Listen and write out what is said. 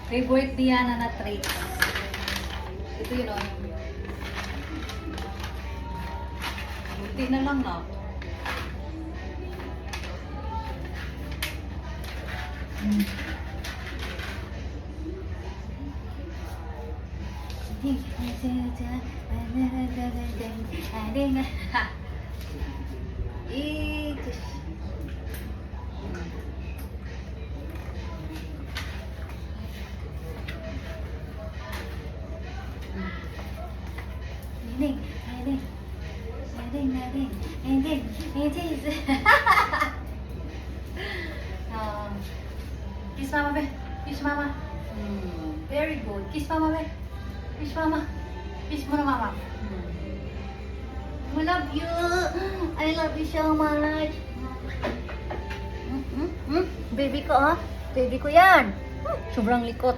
Favorite Diana na traits. Ito yun o. Buti na lang na. Kiss mama, be. Kiss mama. Very good. Kiss mama, be. Kiss mama. Kiss mo na mama. I love you. I love you so much. Baby ko, ha? Baby ko yan. Sobrang likot.